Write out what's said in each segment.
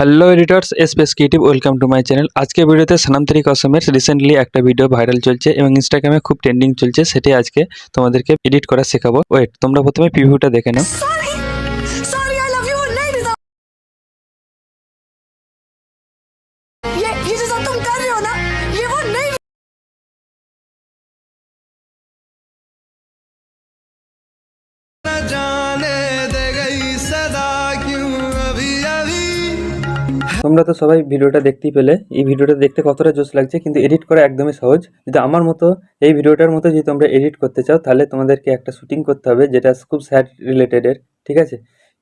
Hello editors space creative welcome to my channel. আজকে ভিডিওতে সনম তেরি কসমের recently একটা ভিডিও ভাইরাল চলছে এবং ইনস্টাগ্রামে খুব ট্রেন্ডিং চলছে, সেটাই আজকে তোমাদেরকে এডিট করা শেখাবো। ওয়েট, তোমরা প্রথমে প্রিভিউটা দেখে নাও। Sorry, I love you नहीं देता। ये जो सब तुम कर रहे हो ना, ये वो नहीं। जाने दे गई सदा क्यों अभी अभी। তোমরা তো সবাই ভিডিওটা দেখতেই পেলে। এই ভিডিওটা দেখতে কতটা জোশ লাগছে, কিন্তু এডিট করা একদমই সহজ। যদি আমার মতো এই ভিডিওটার মতো যদি তোমরা এডিট করতে চাও, তাহলে তোমাদেরকে একটা শুটিং করতে হবে যেটা খুব স্যাড রিলেটেডের, ঠিক আছে?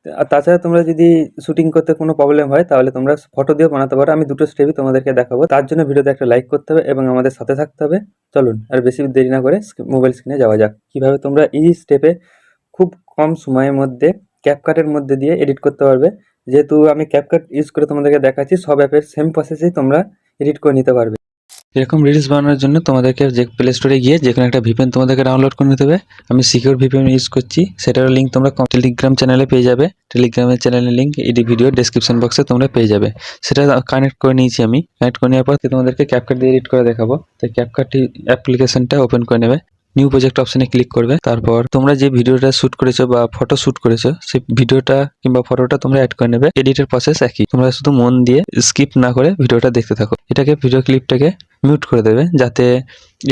আর তাছাড়া তোমরা যদি শুটিং করতে কোনো প্রবলেম হয়, তাহলে তোমরা ফটো দিয়ে বানাতে পারো। আমি দুটো স্টেপই তোমাদেরকে দেখাবো। তার জন্য ভিডিওতে একটা লাইক করতে হবে এবং আমাদের সাথে থাকতে হবে। চলুন আর বেশি দেরি না করে মোবাইল স্ক্রিনে যাওয়া যাক। কীভাবে তোমরা এই স্টেপে খুব কম সময়ের মধ্যে ক্যাপকাটের মধ্যে দিয়ে এডিট করতে পারবে। যেহেতু আমি ক্যাপকাট ইউজ করে তোমাদেরকে দেখাচ্ছি, সব অ্যাপের সেম প্রসেসেই তোমরা এডিট করে নিতে পারবে। এরকম রিলস বানানোর জন্য তোমাদেরকে যে প্লে স্টোরে গিয়ে যেখানে একটা ভিপিএন তোমাদেরকে ডাউনলোড করে নিতে হবে। আমি সিকিউর ভিপিএন ইউজ করছি, সেটারও লিঙ্ক তোমরা টেলিগ্রাম চ্যানেলে পেয়ে যাবে। টেলিগ্রামের চ্যানেলের লিঙ্ক এই ভিডিও ডেসক্রিপশন বক্সে তোমরা পেয়ে যাবে। সেটা কানেক্ট করে নিয়েছি আমি। কানেক্ট করে নেওয়ার পর তোমাদেরকে ক্যাপকাট দিয়ে এডিট করে দেখাবো। তাই ক্যাপকাটটি অ্যাপ্লিকেশনটা ওপেন করে নেবে, নিউ প্রজেক্ট অপশনে ক্লিক করবে। তারপর তোমরা যে ভিডিওটা শ্যুট করেছো বা ফটো শ্যুট করেছো, সেই ভিডিওটা কিংবা ফটোটা তোমরা অ্যাড করে নেবে। এডিটের প্রসেস একই, তোমরা শুধু মন দিয়ে স্কিপ না করে ভিডিওটা দেখতে থাকো। এটাকে ভিডিও ক্লিপটাকে মিউট করে দেবে, যাতে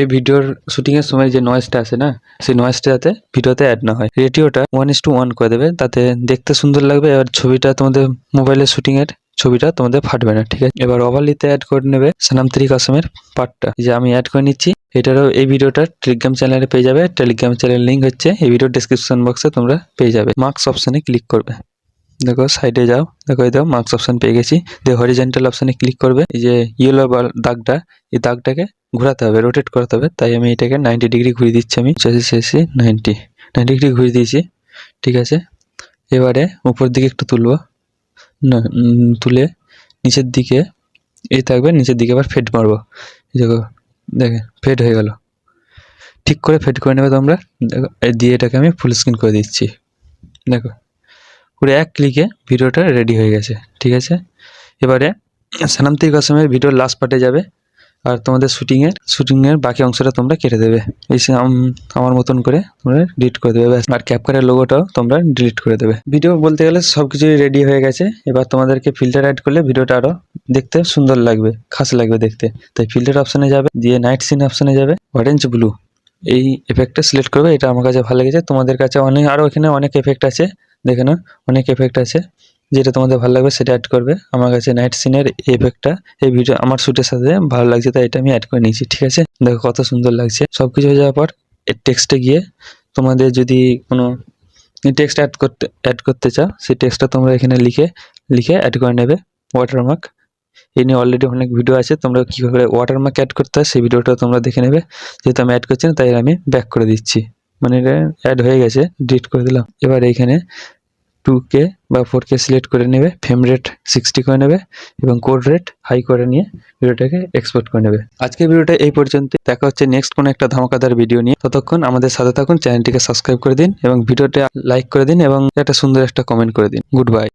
এই ভিডিওর শুটিং এর সময় যে নয়েজটা আসে না, সেই নয়েজটা যাতে ভিডিওতে অ্যাড না হয়। রেডিওটা 1:1 করে দেবে, তাতে দেখতে সুন্দর লাগবে। এবার ছবিটা তোমাদের মোবাইলের শুটিং এর ছবিটা তোমাদের ফাটবে না, ঠিক আছে? এবার ওভারলিতে অ্যাড করে নেবে সনম তেরি কসমের পার্টটা, যে আমি অ্যাড করে নিচ্ছি। এটারও এই ভিডিওটা টেলিগ্রাম চ্যানেলে পেয়ে যাবে। টেলিগ্রাম চ্যানেলের লিঙ্ক হচ্ছে এই ভিডিও ডেসক্রিপশন বক্সে তোমরা পেয়ে যাবে। মার্কস অপশনে ক্লিক করবে, দেখো সাইডে যাও, দেখো এই দাও মার্কস অপশন পেয়ে গেছি। দিয়ে হরিজেন্টাল অপশনে ক্লিক করবে। এই যে ইয়েলো দাগটা, এই দাগটাকে ঘোরাতে হবে, রোটেট করতে হবে। তাই আমি এটাকে 90 ডিগ্রি ঘুরিয়ে দিচ্ছি। আমি 90 ডিগ্রি ঘুরিয়ে দিয়েছি, ঠিক আছে? এবারে উপর দিকে একটু তুলবো, তুলে নিচের দিকে এই থাকবে, নিচের দিকে আবার ফেড মারবো। দেখো দেখে ফেড হয়ে গেল। ঠিক করে ফেড করে নেবে তোমরা। দেখো দিয়ে এটাকে আমি ফুল স্ক্রিন করে দিচ্ছি। দেখো পুরো এক ক্লিকে ভিডিওটা রেডি হয়ে গেছে, ঠিক আছে? এবারে সনম তেরি কসমের ভিডিওর লাস্ট পার্টে যাবে, আর তোমাদের শুটিংয়ের বাকি অংশটা তোমরা কেটে দেবে। এই আমার মতন করে তোমরা ডিলিট করে দেবে, আর ক্যাপকাটের লোগোটাও তোমরা ডিলিট করে দেবে। ভিডিও বলতে গেলে সব কিছুই রেডি হয়ে গেছে। এবার তোমাদেরকে ফিল্টার অ্যাড করলে ভিডিওটা আরও দেখতে সুন্দর লাগবে, খাস লাগবে দেখতে। তাই ফিল্টার অপশানে যাবে, দিয়ে নাইট সিন অপশানে যাবে, অরেঞ্জ ব্লু এই এফেক্টটা সিলেক্ট করবে। এটা আমার কাছে ভালো লেগেছে। তোমাদের কাছে আরও এখানে অনেক এফেক্ট আছে, দেখে নাও অনেক এফেক্ট আছে। যেটা তোমাদের ভালো লাগবে সেটা অ্যাড করবে। আমার কাছে নাইট সিনের এফেক্টটা এই ভিডিও আমার শ্যুটের সাথে ভালো লাগছে, তাই এটা আমি অ্যাড করে নিয়েছি, ঠিক আছে? দেখো কত সুন্দর লাগছে। সব কিছু হয়ে যাওয়ার পর এর টেক্সটে গিয়ে তোমাদের যদি কোনো টেক্সট অ্যাড করতে চাও, সেই টেক্সটটা তোমরা এখানে লিখে অ্যাড করে নেবে। ওয়াটারমার্ক এই নিয়ে অলরেডি অনেক ভিডিও আছে, তোমরা কী করে ওয়াটারমার্ক অ্যাড করতে হয় সেই ভিডিওটা তোমরা দেখে নেবে। যেহেতু আমি অ্যাড করছি না, তাই আমি ব্যাক করে দিচ্ছি। মানে এটা অ্যাড হয়ে গেছে, ডিলিট করে দিলাম। এবার এইখানে 2K বা 4K সিলেক্ট করে নেবে, ফ্রেম রেট 60 করে নেবে এবং কোড রেট হাই করে নিয়ে ভিডিওটাকে এক্সপোর্ট করে নেবে। আজকের ভিডিওটা এই পর্যন্ত। দেখা হচ্ছে নেক্সট কোনো একটা ধামাকাদার ভিডিও নিয়ে। ততক্ষণ আমাদের সাথে থাকুন, চ্যানেলটিকে সাবস্ক্রাইব করে দিন এবং ভিডিওটা লাইক করে দিন এবং একটা সুন্দর একটা কমেন্ট করে দিন। Good bye.